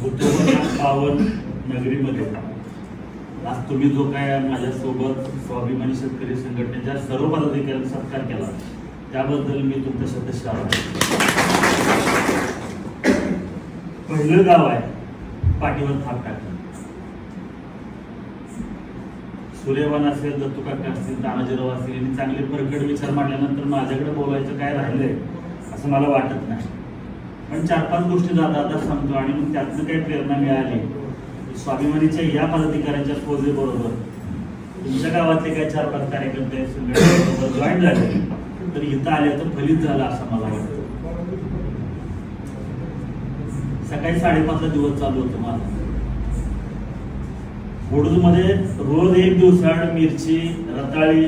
पावन नगरीमध्ये आज तुम्ही जो काय माझ्यासोबत स्वाभिमानी शेतकरी संघटनेच्या सर्व पदाधिकाऱ्यांचा सत्कार केला त्याबद्दल मी तुमच्या सदस्य आभारी. पहिलं गाव आहे पाठीवर थाप टाकलं. सूर्यवान असेल, दत्तूकाका असतील, तानाजीराव असतील यांनी चांगले परखड विचार मांडल्यानंतर माझ्याकडे बोलायचं काय राहिलंय असं मला वाटत नाही. पण 4-5 गोष्टी जाता सांगतो आणि मग त्यातनं काही प्रेरणा मिळाली. स्वाभिमानीच्या या पदाधिकाऱ्यांच्या फौजे बरोबर तुमच्या गावातले काही 4-5 कार्यकर्ते संघटनेबरोबर जॉईन झाले तर इथं आल्याचं फलित झालं असं मला वाटतं. सकाळी 5:30ला दिवस चालू होतो माझा. बोडूमध्ये रोज 1 दिवसाआड मिरची, रताळी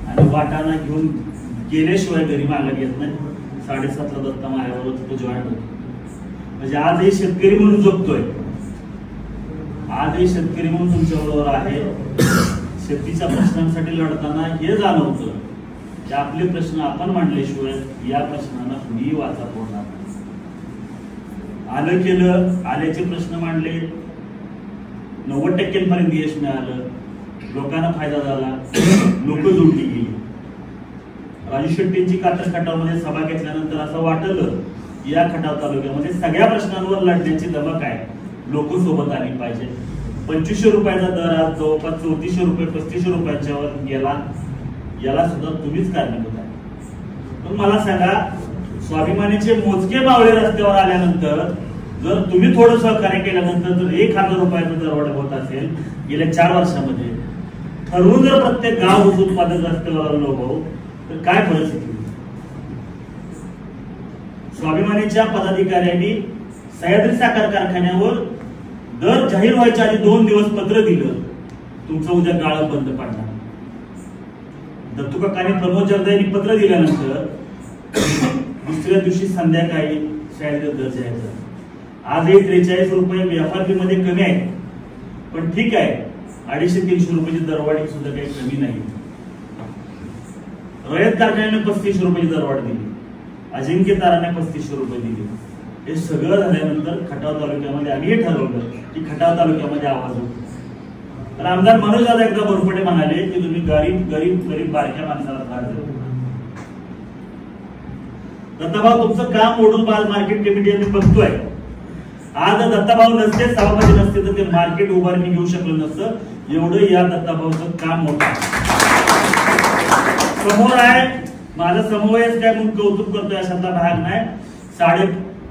आणि वाटाणा घेऊन गेल्याशिवाय घरी मागत येत नाही. 7:30ला दत्ता माझ्याबरोबर तिथे जॉईन होतो. म्हणजे आजही शेतकरी म्हणून जगतोय, आजही शेतकरी म्हणून तुमच्याबरोबर आहे. शेतीच्या प्रश्नांसाठी लढताना हे जाणवतं की आपले प्रश्न आपण मांडल्याशिवाय या प्रश्नांना कुणीही वाचा फोडणार नाही. आलं केलं, आल्याचे प्रश्न मांडले, 90% यश मिळालं, लोकांना फायदा झाला, लोक जोडली गेली. राजू शेट्टींची कातर खटावमध्ये सभा घेतल्यानंतर असं वाटलं या खटाव तालुक्यामध्ये सगळ्या प्रश्नांवर लढण्याची धमक आहे, लोक सोबत आली पाहिजे. 2500 रुपयाचा दर आज जवळपास 3400 रुपये 3500 रुपयांच्या वर गेला. याला सुद्धा तुम्हीच कारणीभूत आहे. पण मला सांगा, स्वाभिमानीचे मोजके मावळे रस्त्यावर आल्यानंतर जर तुम्ही थोडं सहकार्य केल्यानंतर जर 1000 रुपयाचा दरवाढ होत असेल गेल्या 4 वर्षामध्ये, ठरवून जर प्रत्येक गाव ऊस उत्पादक रस्त्यावर लोक तर काय परिस्थिती? स्वाभिमानीच्या पदाधिकाऱ्यांनी सह्याद्री साखर कारखान्यावर दर जाहीर व्हायच्या आधी 2 दिवस पत्र दिलं, तुमचं उद्या गाळप बंद पडणार. दत्तूकाकांनी प्रमोद जरदा यांनी पत्र दिल्यानंतर दुसऱ्या दिवशी संध्याकाळी सह्याद्री दर जाहीर झाला. आजही 43 रुपये व्यापारी मध्ये कमी आहे, पण ठीक आहे, 250-300 रुपयाची दरवाढी सुद्धा काही कमी नाही. रयत कारखान्याने 3500 रुपयाची दरवाढ दिली, अजिंक्य ताराने 3500 रुपये दिले. हे सगळं झाल्यानंतर खटाव तालुक्यामध्ये आम्ही हे ठरवलं की खटाव तालुक्यामध्ये आवाज होतो. तर आमदार मनोज दादा एकदा बोरपटे म्हणाले की तुम्ही गरीब बारक्या माणसाला त्रास देतो. दत्ताभाऊ तुमचं काम ओढून बाल मार्केट कमिटी आम्ही बघतोय. आज दत्ताभाऊ नसते, सभापती नसते तर ते मार्केट उभारणी घेऊ शकलं नसतं. एवढं या दत्ताभाऊचं काम मोठं समोर आहे. माझा समवयच काय म्हणून कौतुक करतोय अशातला भाग नाही.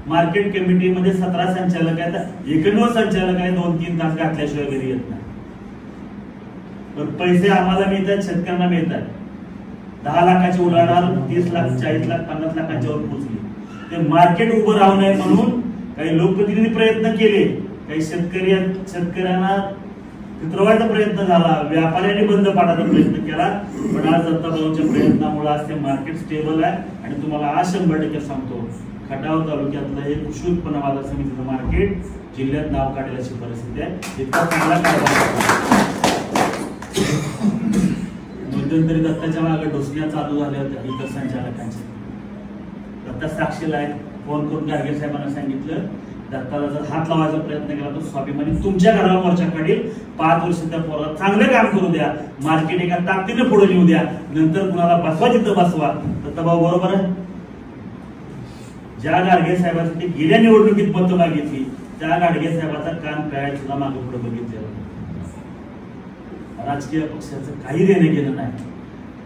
मार्केट कमिटीमध्ये 17 संचालक आहेत, 91 संचालक आहे. 2-3 तास घातल्याशिवाय घरी येत नाही. पण पैसे आम्हाला मिळतात, शेतकऱ्यांना मिळतात. 10 लाखाची उलाढाल 30 लाख 40 लाख 50 लाखांच्या वर पोहोचली. ते मार्केट उभं राहू नये म्हणून काही लोकप्रतिनिधी प्रयत्न केले, काही शेतकऱ्यांना फिरवायचा प्रयत्न झाला, व्यापाऱ्यांनी बंद पाडायचा प्रयत्न केला. पण आज दत्ताभाऊंच्या प्रयत्नामुळे आज ते मार्केट स्टेबल आहे. आणि तुम्हाला आज 100% सांगतो, खटाव तालुक्यातलं हे कृषी उत्पन्न बाजार समितीचं मार्केट जिल्ह्यात नाव काढेल अशी परिस्थिती आहे. इतका चांगला कारभार. मध्यंतरी दत्ताच्या मागे डोसण्या चालू झाल्या होत्या इतर संचालकांच्या. दत्ता साक्षीला आहे, फोन करून गाडगे साहेबांना सांगितलं दत्ताला जर हात लावायचा प्रयत्न केला तर स्वाभिमानी तुमच्या घरावर मोर्चा काढेल. 5 वर्ष त्या पोराला चांगलं काम करू द्या, मार्केट एका ताकदीने पुढे नेऊ द्या, नंतर कुणाला बसवा तिथं बसवा. दत्ताभाऊ बरोबर आहे. ज्या गाडगे साहेबांसाठी गेल्या निवडणुकीत मतं मागितली त्या गाडगे साहेबाचा कान काय सुद्धा मागे पुढे बघितलेलं. राजकीय पक्षाचं काही देणं गेलं नाही.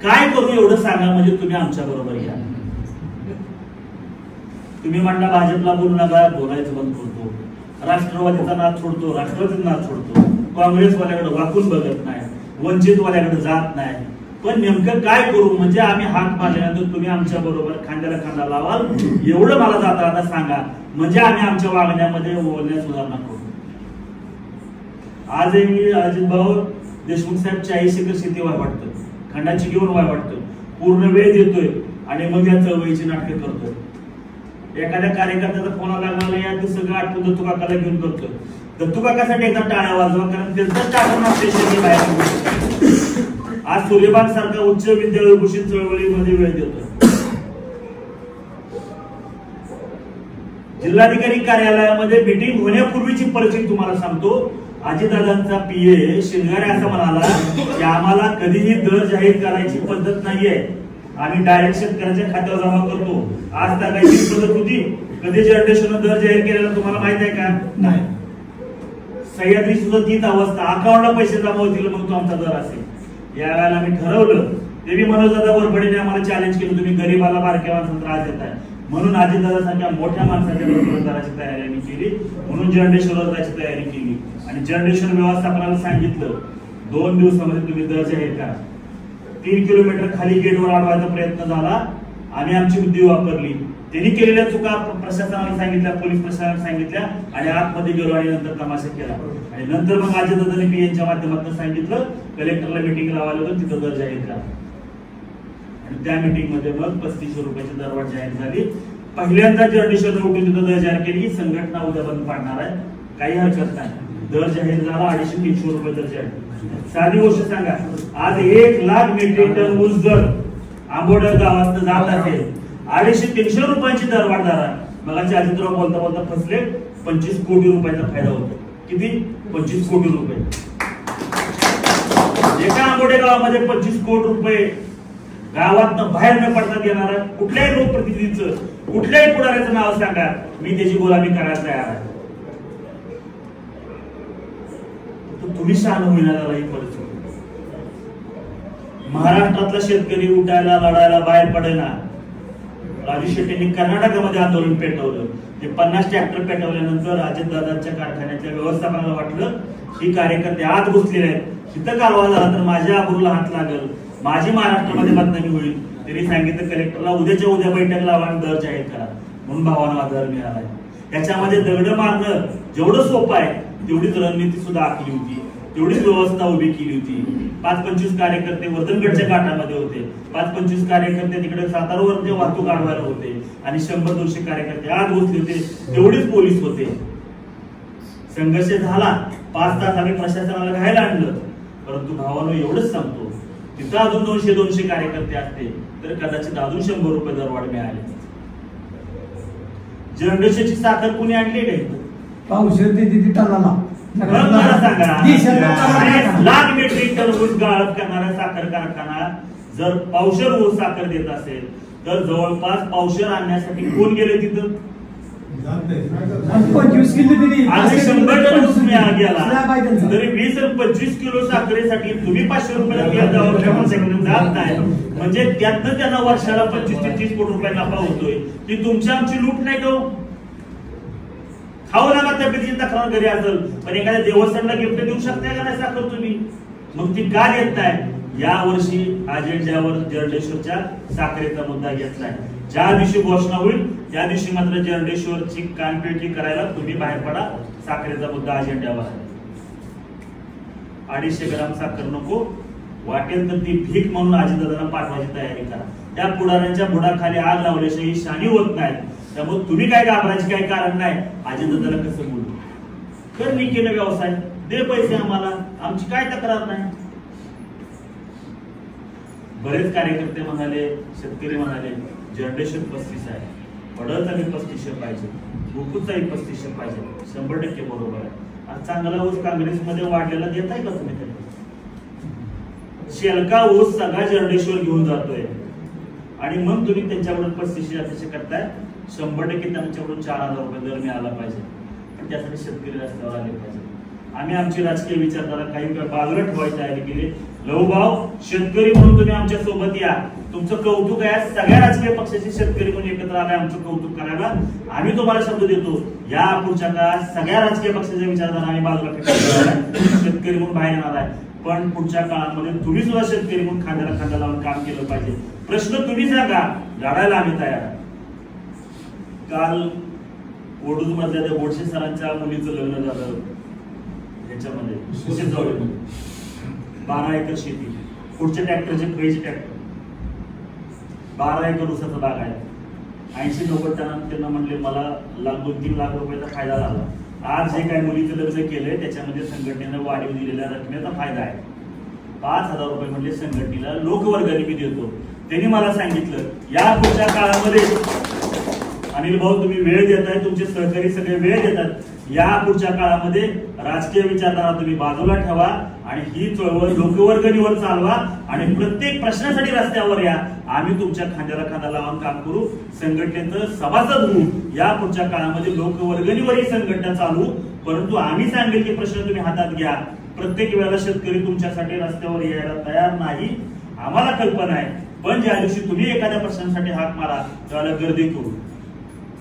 काय करू एवढं सांगा म्हणजे तुम्ही आमच्या बरोबर या. तुम्ही म्हणता भाजपला बोलू नका, बोलायचं बंद करतो. राष्ट्रवादीचा नाद सोडतो, राष्ट्रवादीचा नाद सोडतो. काँग्रेसवाल्याकडे वाकून बघत नाही, वंचितवाल्याकडे जात नाही. पण नेमकं काय करू म्हणजे आम्ही हात मारल्यानंतर तुम्ही आमच्या बरोबर खांद्याला खांदा लावाल एवढं मला जाता आता सांगा, म्हणजे आम्ही आमच्या वागण्यामध्ये बोलण्यात सुधारणा करू. आजही अजित भाऊ देशमुख साहेब 40 एकर शेती वाय वाटतं, खंडाची घेऊन वाय वाटतं, पूर्ण वेळ देतोय आणि मग या चळवळीची नाटकं करतोय. एखाद्या कार्यकर्त्याचा फोन लागला या ते सगळं आठवून दत्तूकाकाला घेऊन करतोय. दत्तूकाकासाठी एकदा टाळ्या वाजवा, कारण त्यांचं टाकून बाहेर. आज सूर्यबाग सारखा उच्च विद्यालय घोषित चळवळीमध्ये वेळ देतोय. जिल्हाधिकारी कार्यालयामध्ये मीटिंग होण्यापूर्वीची परिस्थिती तुम्हाला सांगतो. अजितदादांचा पीए शिंगारे असं म्हणाला की आम्हाला कधीही दर जाहीर करायची पद्धत नाहीये, आम्ही डायरेक्ट शेतकऱ्याच्या खात्यावर जमा करतो. आज टाकायची पद्धत होती, कधी जनरेशन दर जाहीर केलेला तुम्हाला माहित आहे का? नाही. सह्याद्री सुद्धा तीच अवस्था, अकाउंटला पैसे जमा होतील मग तो आमचा दर असेल. यावेळेला आम्ही ठरवलं, ते मी मनोजदादा वरपडीने आम्हाला चॅलेंज केलं, तुम्ही गरीबाला बारक्या माणसाला त्रास देताय म्हणून अजितदादासारख्या मोठ्या माणसाच्या बरोबर दराची तयारी आम्ही केली, म्हणून जनरेशनवर दराची तयारी केली आणि जनरेशन व्यवस्थापनाला सांगितलं 2 दिवसामध्ये तुम्ही दर जाहीर करा. 3 किलोमीटर खाली गेटवर अडवायचा प्रयत्न झाला, आम्ही आमची बुद्धी वापरली. त्यांनी केलेल्या चुका प्रशासनाला सांगितल्या, पोलीस प्रशासनाला सांगितल्या आणि आतमध्ये गेलो आणि नंतर तमाशा केला. आणि नंतर मग अजितदादांनी पीएनच्या माध्यमातून सांगितलं कलेक्टरला मीटिंग लावायला होतं, तिथं दर जाहीर करा. आणि त्या मीटिंग मध्ये मग 3500 रुपयाची दरवाढ जाहीर झाली. पहिल्यांदा जनरेशन उठून तिथं दर जाहीर केली. संघटना उद्या बंद पाडणार आहे, काही हरकत नाही. दर जाहीर झाला 250-300 रुपये दर जाहीर. साधी गोष्ट सांगा, आज 1 लाख मेट्रिक टन ऊस जर आंबोडर गावात जात असेल, 250-300 रुपयांची दरवाढ झाला. मग अजितराव बोलता बोलता फसले. 25 कोटी रुपयाचा फायदा होतो. किती? 25 कोटी रुपये. एका आंबोडे गावामध्ये 25 कोटी रुपये गावात बाहेर न पडता देणारा कुठल्याही लोकप्रतिनिधीचं, कुठल्याही पुढाऱ्याचं नाव सांगा, मी त्याची गुलामी करायला तयार आहे. तुम्ही शहाण होईना ही परिस्थिती. महाराष्ट्रातला शेतकरी उठायला लढायला बाहेर पडेना. राजू शेट्टींनी कर्नाटकामध्ये आंदोलन पेटवलं. ते 50 ट्रॅक्टर पेटवल्यानंतर अजितदादांच्या कारखान्याच्या व्यवस्थापनाला वाटलं ही कार्यकर्ते आत घुसलेले आहेत, इथं कालवा झाला तर माझ्या आबरूला हात लागल, माझी महाराष्ट्रामध्ये बदनामी होईल. त्यांनी सांगितलं कलेक्टरला उद्याच्या उद्या बैठक लावा आणि दर जाहीर करा. म्हणून भावांना दर मिळालाय. याच्यामध्ये दगड मारणं जेवढं सोपं आहे तेवढीच रणनीती सुद्धा आखली होती, तेवढीच व्यवस्था उभी केली होती. 5-25 कार्यकर्ते वर्धनगडच्या घाटामध्ये होते, 5-25 कार्यकर्ते तिकडे सातारावर वाहतूक अडवायला होते आणि 100-200 कार्यकर्ते आत घुसले होते, तेवढीच पोलीस होते. संघर्ष झाला, 5 तास आम्ही प्रशासनाला घ्यायला आणलं. परंतु भावानं एवढंच सांगतो, तिथं अजून 200-200 कार्यकर्ते असते तर कदाचित अजून 100 रुपये दरवाढ मिळाले. जनरेशनची साखर कुणी आणली नाही. पावशेर देते टनाला. मला सांगा, 1 लाख मेट्रिक टन ऊस गाळप करणारा साखर कारखाना जर पावशेर ऊस साखर देत असेल तर जवळपास पावशेर आणण्यासाठी कोण गेले तिथं? 25 किलो दिली. आणि 100 टन ऊस गेला तरी 20-25 किलो साखरेसाठी तुम्ही 500 रुपयाला जात नाही. म्हणजे त्यातनं त्यांना वर्षाला 25 ते 30 कोटी रुपये नफा होतोय. ती तुमची आमची लूट नाही का? खाऊ नका तब्येतीची तक्रार घरी असेल, पण एखाद्या देवस्थानला गिफ्ट देऊ शकताय का नाही साखर तुम्ही? मग ती का देत नाही? या वर्षी अजेंड्यावर जर्डेश्वरच्या साखरेचा मुद्दा घेतलाय. ज्या दिवशी घोषणा होईल त्या दिवशी मात्र जर्डेश्वरची कानपेटी करायला तुम्ही बाहेर पडा. साखरेचा मुद्दा अजेंड्यावर आहे. 250 ग्राम साखर नको, वाटेल तर ती भीक म्हणून अजितदादांना पाठवायची तयारी करा. त्या पुढाऱ्यांच्या बुडाखाली आग लावल्याशिवाय ही शानी होत नाही. त्यामुळे तुम्ही काय घाबरायचे काही कारण नाही. अजितदादाला कसं बोलू तर मी केलं व्यवसाय, दे पैसे आम्हाला, आमची काय तक्रार नाही. बरेच कार्यकर्ते म्हणाले, शेतकरी म्हणाले जनरेशन 35 आहे, पडळचाही 3500 पाहिजे, गोकुळचाही 3500 पाहिजे. 100% बरोबर आहे. आणि चांगला ऊस काँग्रेसमध्ये वाढलेला देताय का तुम्ही? शेलका ऊस सगळा जर्डेश्वर घेऊन जातोय आणि मग तुम्ही त्यांच्याकडून 3500 अपेक्षा करताय. 100% त्यांच्याकडून 4000 रुपये दर मिळाला पाहिजे. पण त्यासाठी शेतकरी रस्त्यावर आले पाहिजे. आम्ही आमची राजकीय विचारधारा काही बाजूला ठेवायची तयारी केली. लहूभाव शेतकरी म्हणून तुम्ही आमच्या सोबत या. तुमचं कौतुक आहे, सगळ्या राजकीय पक्षाचे शेतकरी म्हणून एकत्र आले आमचं कौतुक करायला. आम्ही तुम्हाला शब्द देतो, या पुढच्या काळात सगळ्या राजकीय पक्षाच्या विचारधारा आम्ही बाजूला फेकायला शेतकरी म्हणून बाहेर येणार आहे. पण पुढच्या काळामध्ये तुम्ही सुद्धा शेतकरी म्हणून खांद्याला खांदा लावून काम केलं पाहिजे. प्रश्न तुम्ही सांगा, लढायला आम्ही तयार आहे. काल ओडूज मधल्या त्या बोडशे सरांच्या मुलीचं लग्न झालं. ह्याच्यामध्ये 12 एकर शेती, पुढच्या ट्रॅक्टरचे पैसे ट्रॅक्टर, 12 एकर ऊसाचा बाग आहे. 80-90 टनांना त्यांना म्हणले मला 2-3 लाख रुपयाचा फायदा झाला. आज जे काही मुलीचं लग्न केलंय त्याच्यामध्ये संघटनेनं वाढीव दिलेल्या रकमेचा फायदा आहे. 5000 रुपये म्हणजे संघटनेला लोकवर्गणी मी देतो. त्यांनी मला सांगितलं या पुढच्या काळामध्ये अनिल भाऊ तुम्ही वेळ देताय, तुमचे सहकारी सगळे वेळ देतात। या पुढच्या काळामध्ये राजकीय विचारधारा तुम्ही बाजूला ठेवा आणि ही चळवळ लोकवर्गणीवर चालवा आणि प्रत्येक प्रश्नासाठी रस्त्यावर या। आम्ही तुमच्या खांद्याला खांदा लावून काम करू, संघटनेचं सभासद होऊ। या पुढच्या काळामध्ये लोकवर्गणीवर ही संघटना चालू, परंतु आम्ही सांगेल की प्रश्न तुम्ही हातात घ्या। प्रत्येक वेळेला शेतकरी तुमच्यासाठी रस्त्यावर यायला तयार नाही, आम्हाला कल्पना आहे, पण ज्या दिवशी तुम्ही एखाद्या प्रश्नासाठी हाक मारा त्यावेळेला गर्दी करू।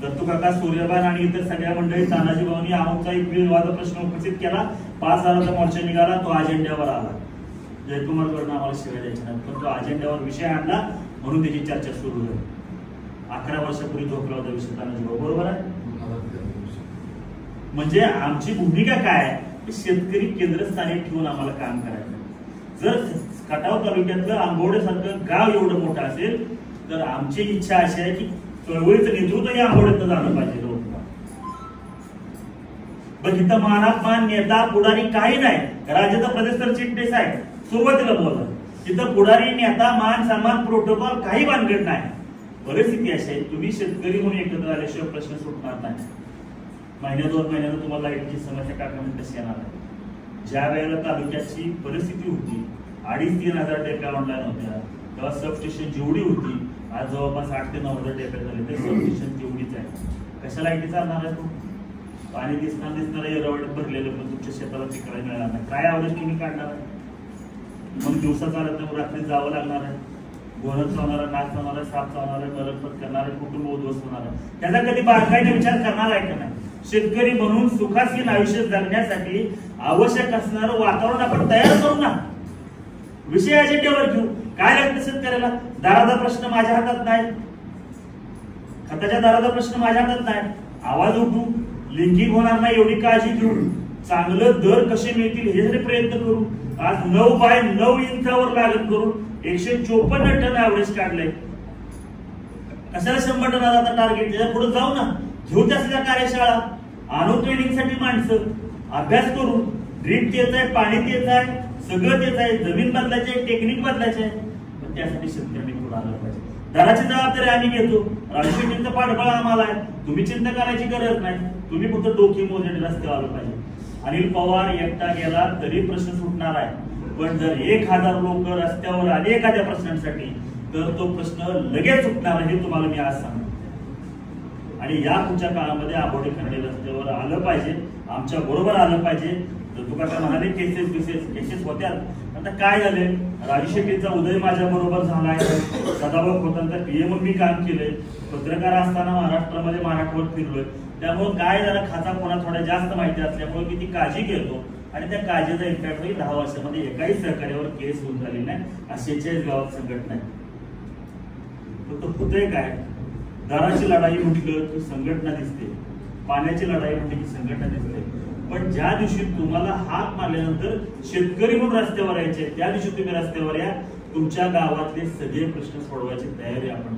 दत्तू काका, सूर्यबान आणि इतर सगळ्या मंडळी, तानाजी भाऊनी आमचा एक विवादाचा प्रश्न उपस्थित केला, 5,000चा मोर्चा निघाला, तो अजेंड्यावर आला। जयकुमार गडनं आम्हाला शिवाय द्यायच्या नाही, पण तो अजेंड्यावर विषय आणला म्हणून त्याची चर्चा सुरू झाली। 11 वर्षापूर्वी झोपला होता विषय तानाजी भाऊ, बरोबर आहे? म्हणजे आमची भूमिका काय आहे, शेतकरी केंद्रस्थानी ठेवून आम्हाला काम करायचं। जर खटाव तालुक्यातलं आंबवडेसारखं गाव एवढं मोठं असेल तर आमची इच्छा अशी आहे की चळवळीचं नेतृत्व या आंबवड्यात झालं पाहिजे। पण इथं महात्मान नेता पुढारी काही नाही, राज्याचा प्रदेश तर चिटणीस आहे, सुरुवातीला बोलला तिथं पुढारी नेता मान सन्मान प्रोटोकॉल काही भानगड नाही। परिस्थिती अशी आहे, तुम्ही शेतकरी म्हणून एकत्र आल्याशिवाय प्रश्न सुटणार नाही। महिन्या 2 महिन्यानं तुम्हाला लाईटची समस्या टाकण्यामध्ये कशी येणार आहे? ज्या वेळेला तालुक्याची परिस्थिती होती, 2,500-3 हजार टेप्या ऑनलाईन होत्या, तेव्हा सबस्टेशन जेवढी होती आज जवळपास 8,000 ते 9,000 टेप्या झाले, ते सबस्टेशन तेवढीच आहे। कशा लाईटी चालणार आहे? पाणी दिसणार एवढं भरलेलं, पण तुमच्या शेताला पिकायला मिळणार नाही। काय ॲव्हरेज तुम्ही काढणार आहे? मग दिवसा चालत नाही, रात्री जावं लागणार आहे, गोरच चावणार आहे, नाच चावणार आहे, साप चावणार आहे, मरतपत करणार आहे, कुटुंब उद्ध्वस्त होणार आहे, त्याचा कधी बारकाईने विचार करणार आहे का नाही? शेतकरी म्हणून सुखासीन आयुष्य जगण्यासाठी आवश्यक असणारं वातावरण आपण तयार करू ना, विषय अजेंड्यावर घेऊ। काय लागतं शेतकऱ्याला? दाराचा प्रश्न माझ्या हातात नाही, खताच्या दाराचा प्रश्न माझ्या हातात नाही, आवाज उठू, लिंकिंग होणार नाही एवढी काळजी घेऊ, चांगलं दर कसे मिळतील हे जरी प्रयत्न करू। आज 9 बाय 9 इंचावर लागण करून 154 टन ऍव्हरेज काढलंय। कशाला 100 टन आता टार्गेट? त्याच्या पुढे जाऊ ना, घेऊ त्यासल्या कार्यशाळा, आणू ट्रेनिंगसाठी माणसं, अभ्यास करू। ड्रीप तेच आहे, पाणी तेच आहे, सगळं तेच आहे, जमीन बदलायची आहे, टेक्निक बदलायची आहे, पण त्यासाठी शेतकऱ्यांनी पुढे आलं पाहिजे। दराची जबाबदारी आम्ही घेतो, राजकीय पाठबळ आम्हाला आहे, तुम्ही चिंता करायची गरज नाही, तुम्ही फक्त डोकी मोजणे रस्त्यावर आलं पाहिजे। अनिल पवार एकटा गेला तरी प्रश्न सुटणार आहे, पण जर 1,000 लोक रस्त्यावर आले एखाद्या प्रश्नांसाठी तर तो प्रश्न लगेच सुटणार हे तुम्हाला मी आज सांगतो। आणि या पुढच्या काळामध्ये आंबोडे खंडे रस्त्यावर आलं पाहिजे, आमच्या बरोबर आलं पाहिजे। दत्तू काका म्हणाले केसेस होत्या, आता काय झाले? राजू शेट्टीचा उदय माझ्या बरोबर झालाय, सदाभाऊ खोतांचा पीएम म्हणून मी काम केलंय, पत्रकार असताना महाराष्ट्रामध्ये मराठवाड्यात फिरलोय, त्यामुळे काय जरा खाचा कोणा थोड्या जास्त माहिती असल्यामुळे मी ती काळजी घेतो आणि त्या काळजीचा इम्पॅक्ट होईल। 10 वर्षामध्ये एकाही सहकार्यावर केस होऊन झाली नाही, 46 गावात संघटना आहे। फक्त होतंय काय? दराची लढाई म्हटलं की संघटना दिसते, पाण्याची लढाई म्हटली की संघटना दिसते, पण ज्या दिवशी तुम्हाला हाक मारल्यानंतर शेतकरी म्हणून रस्त्यावर यायचे त्या दिवशी तुम्ही रस्त्यावर या, तुमच्या गावातले सगळे प्रश्न सोडवायची तयारी आपण